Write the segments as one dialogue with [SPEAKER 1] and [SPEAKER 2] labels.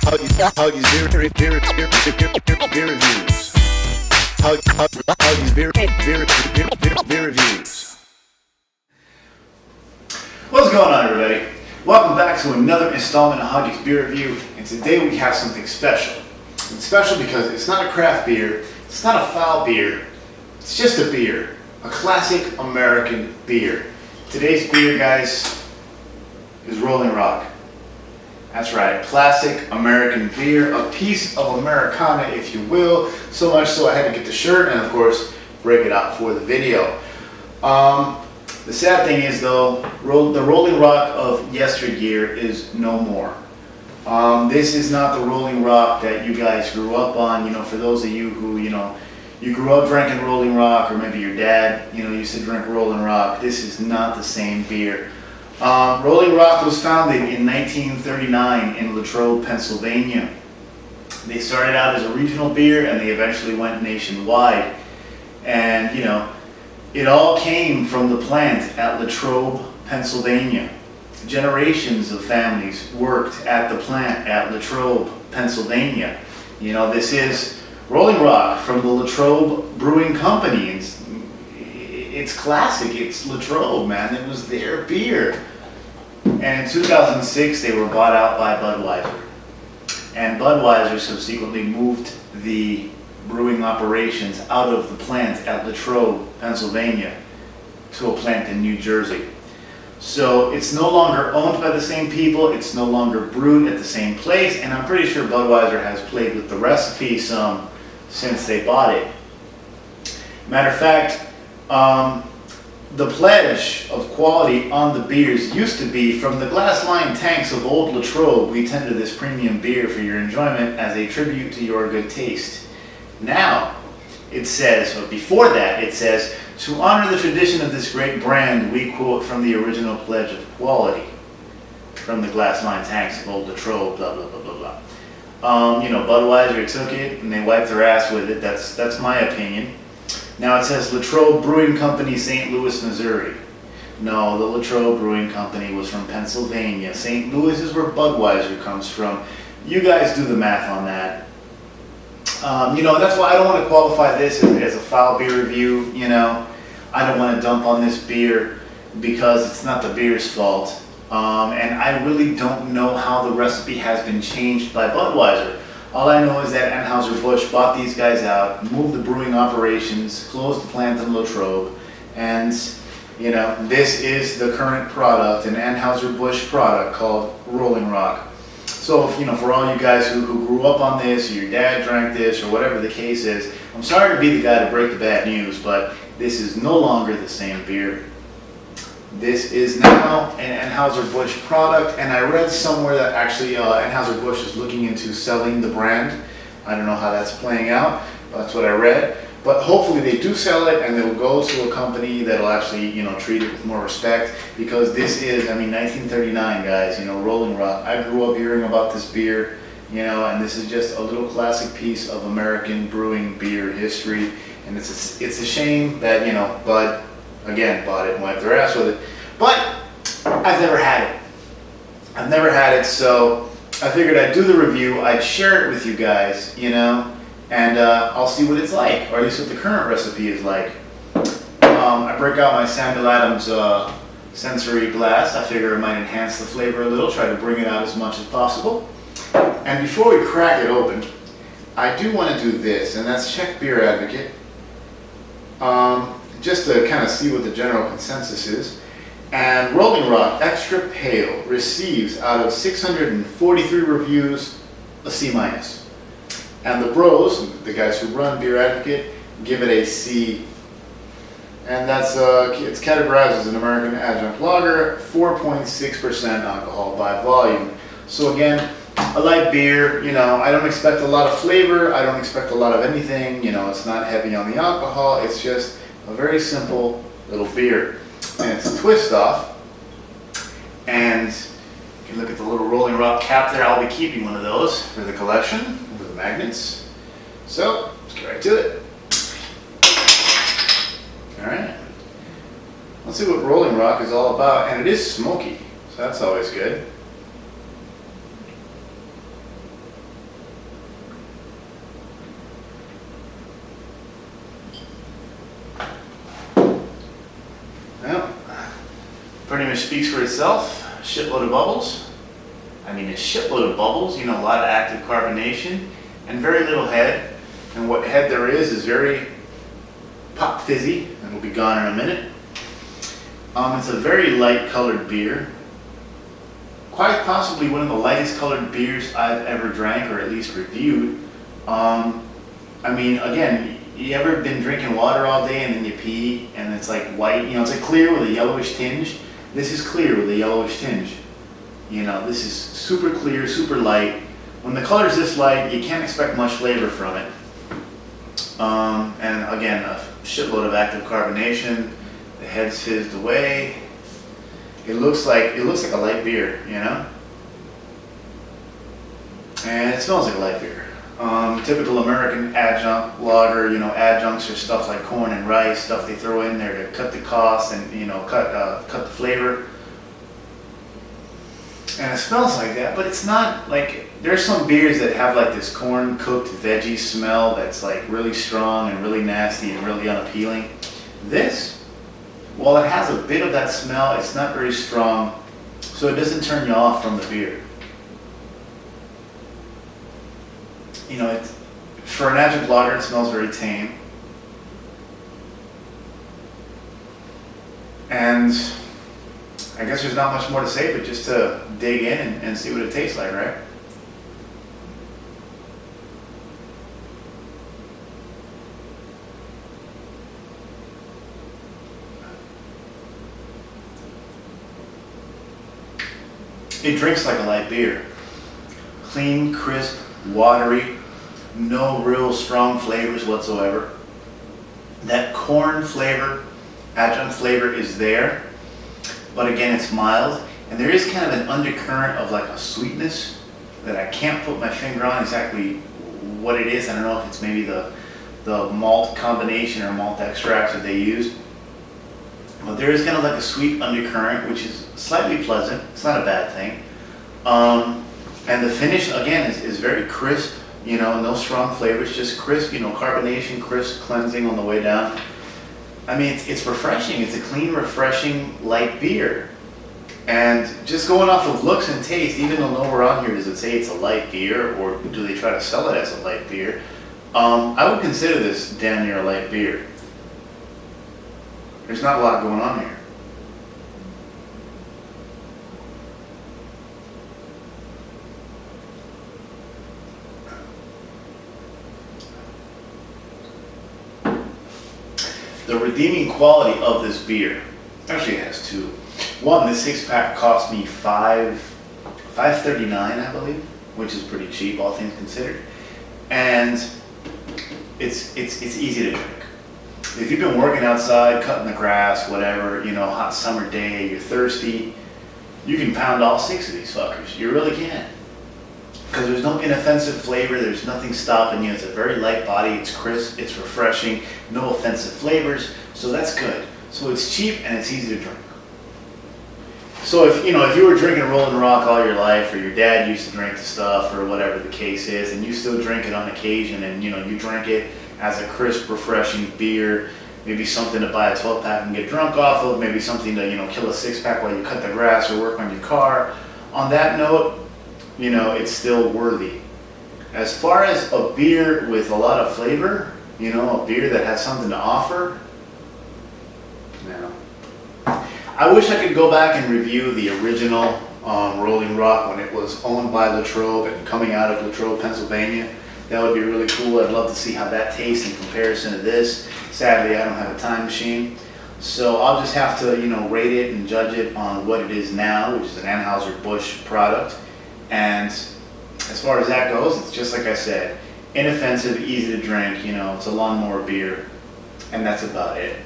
[SPEAKER 1] Hoggie's beer reviews. Hoggie's beer reviews.
[SPEAKER 2] What's going on, everybody? Welcome back to another installment of Hoggie's beer review, and today we have something special. It's special because it's not a craft beer, it's not a foul beer, it's just a beer, a classic American beer. Today's beer, guys, is Rolling Rock. That's right, classic American beer, a piece of Americana, if you will. So much so I had to get the shirt and, of course, break it out for the video. The sad thing is, though, the Rolling Rock of yesteryear is no more. This is not the Rolling Rock that you guys grew up on. You know, for those of you who, you grew up drinking Rolling Rock, or maybe your dad, used to drink Rolling Rock. This is not the same beer. Rolling Rock was founded in 1939 in Latrobe, Pennsylvania. They started out as a regional beer and they eventually went nationwide. And, it all came from the plant at Latrobe, Pennsylvania. Generations of families worked at the plant at Latrobe, Pennsylvania. This is Rolling Rock from the Latrobe Brewing Company. It's classic. It's Latrobe, man. It was their beer. And in 2006, they were bought out by Budweiser. And Budweiser subsequently moved the brewing operations out of the plant at Latrobe, Pennsylvania, to a plant in New Jersey. So it's no longer owned by the same people. It's no longer brewed at the same place. And I'm pretty sure Budweiser has played with the recipe some since they bought it. Matter of fact, the pledge of quality on the beers used to be, from the glass-lined tanks of old Latrobe, we tender this premium beer for your enjoyment as a tribute to your good taste. Now, it says, or before that, it says, to honor the tradition of this great brand, we quote from the original pledge of quality, from the glass-lined tanks of old Latrobe, blah, blah, blah, blah, blah. Budweiser took it and they wiped their ass with it. That's my opinion. Now it says Latrobe Brewing Company, St. Louis, Missouri. No, the Latrobe Brewing Company was from Pennsylvania. St. Louis is where Budweiser comes from. You guys do the math on that. That's why I don't want to qualify this as a foul beer review. I don't want to dump on this beer because it's not the beer's fault. And I really don't know how the recipe has been changed by Budweiser. All I know is that Anheuser-Busch bought these guys out, moved the brewing operations, closed the plant in Latrobe, and this is the current product, an Anheuser-Busch product called Rolling Rock. So, for all you guys who grew up on this, or your dad drank this, or whatever the case is, I'm sorry to be the guy to break the bad news, but this is no longer the same beer. This is now an Anheuser-Busch product, and I read somewhere that actually Anheuser-Busch is looking into selling the brand. I don't know how that's playing out, but that's what I read. But hopefully they do sell it, and it'll go to a company that'll actually, treat it with more respect, because this is, 1939, guys, Rolling Rock. I grew up hearing about this beer, and this is just a little classic piece of American brewing beer history, and it's a shame that, Bud, again, bought it and wiped their ass with it. But I've never had it. So I figured I'd do the review, I'd share it with you guys, and I'll see what it's like, or at least what the current recipe is like. I break out my Samuel Adams sensory glass. I figure it might enhance the flavor a little, try to bring it out as much as possible. And before we crack it open, I do want to do this, and that's check Beer Advocate. Just to kind of see what the general consensus is. And Rolling Rock Extra Pale receives, out of 643 reviews, a C-. And the bros, the guys who run Beer Advocate, give it a C. And that's it's categorized as an American adjunct lager, 4.6% alcohol by volume. So again, a light beer, I don't expect a lot of flavor, I don't expect a lot of anything, it's not heavy on the alcohol, it's just a very simple little beer. And it's a twist off. And you can look at the little Rolling Rock cap there. I'll be keeping one of those for the collection with the magnets. So let's get right to it. Alright. Let's see what Rolling Rock is all about. And it is smoky, so that's always good. pretty much speaks for itself. Shitload of bubbles. I mean, a shitload of bubbles, you know, a lot of active carbonation, and very little head. And what head there is very pop fizzy, and will be gone in a minute. It's a very light colored beer. Quite possibly one of the lightest colored beers I've ever drank, or at least reviewed. I mean, again, you ever been drinking water all day and then you pee and it's like white, you know, it's like clear with a yellowish tinge. This is clear with a yellowish tinge. You know, this is super clear, super light. When the color's this light, you can't expect much flavor from it. And again, a shitload of active carbonation. The head's fizzed away. It looks like a light beer, you know? And it smells like a light beer. Typical American adjunct lager, you know, adjuncts are stuff like corn and rice, stuff they throw in there to cut the cost and, you know, cut the flavor. And it smells like that, but it's not like, there's some beers that have like this corn cooked veggie smell that's like really strong and really nasty and really unappealing. This, while it has a bit of that smell, it's not very strong, so it doesn't turn you off from the beer. You know, for an adjunct lager, it smells very tame. And I guess there's not much more to say, but just to dig in and see what it tastes like, right? It drinks like a light beer. Clean, crisp, watery, no real strong flavors whatsoever. That corn flavor, adjunct flavor is there, but again, it's mild. And there is kind of an undercurrent of like a sweetness that I can't put my finger on exactly what it is. I don't know if it's maybe the malt combination or malt extracts that they use. But there is kind of like a sweet undercurrent, which is slightly pleasant. It's not a bad thing. And the finish, again, is very crisp. You know, no strong flavors, just crisp, you know, carbonation, crisp, cleansing on the way down. I mean, it's refreshing. It's a clean, refreshing, light beer. And just going off of looks and taste, even though nowhere on here does it say it's a light beer, or do they try to sell it as a light beer, I would consider this damn near a light beer. There's not a lot going on here. The redeeming quality of this beer, actually it has two. One, this 6-pack cost me $5.39, I believe, which is pretty cheap, all things considered. And it's easy to drink. If you've been working outside, cutting the grass, whatever, you know, hot summer day, you're thirsty, you can pound all 6 of these fuckers. You really can. Because there's no inoffensive flavor, there's nothing stopping you. It's a very light body, it's crisp, it's refreshing, no offensive flavors, so that's good. So it's cheap and it's easy to drink. So if you were drinking Rolling Rock all your life, or your dad used to drink the stuff, or whatever the case is, and you still drink it on occasion, and you drink it as a crisp, refreshing beer, maybe something to buy a 12-pack and get drunk off of, maybe something to kill a 6-pack while you cut the grass or work on your car. On that note, it's still worthy. As far as a beer with a lot of flavor, a beer that has something to offer, no. I wish I could go back and review the original Rolling Rock when it was owned by Latrobe and coming out of Latrobe, Pennsylvania. That would be really cool. I'd love to see how that tastes in comparison to this. Sadly, I don't have a time machine. So I'll just have to, rate it and judge it on what it is now, which is an Anheuser-Busch product. And as far as that goes, it's just like I said, inoffensive, easy to drink, it's a lawnmower beer, and that's about it.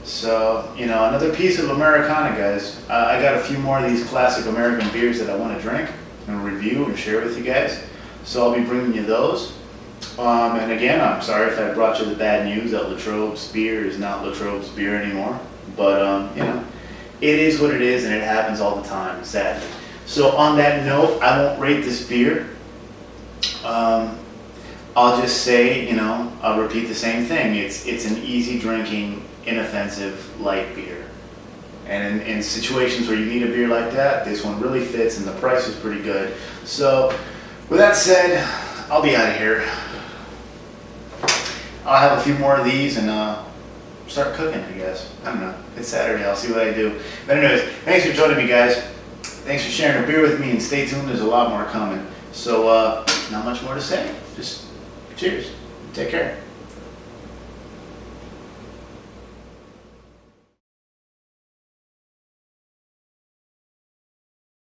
[SPEAKER 2] So, another piece of Americana, guys. I got a few more of these classic American beers that I want to drink and review and share with you guys. So I'll be bringing you those. And again, I'm sorry if I brought you the bad news that Latrobe's beer is not Latrobe's beer anymore. But, it is what it is, and it happens all the time, sadly. So on that note, I won't rate this beer. I'll just say, I'll repeat the same thing. It's an easy drinking, inoffensive, light beer. And in situations where you need a beer like that, this one really fits and the price is pretty good. So with that said, I'll be out of here. I'll have a few more of these and start cooking, I guess. I don't know. It's Saturday. I'll see what I do. But anyways, thanks for joining me, guys. Thanks for sharing a beer with me, and stay tuned. There's a lot more coming. So not much more to say. Just cheers. Take care.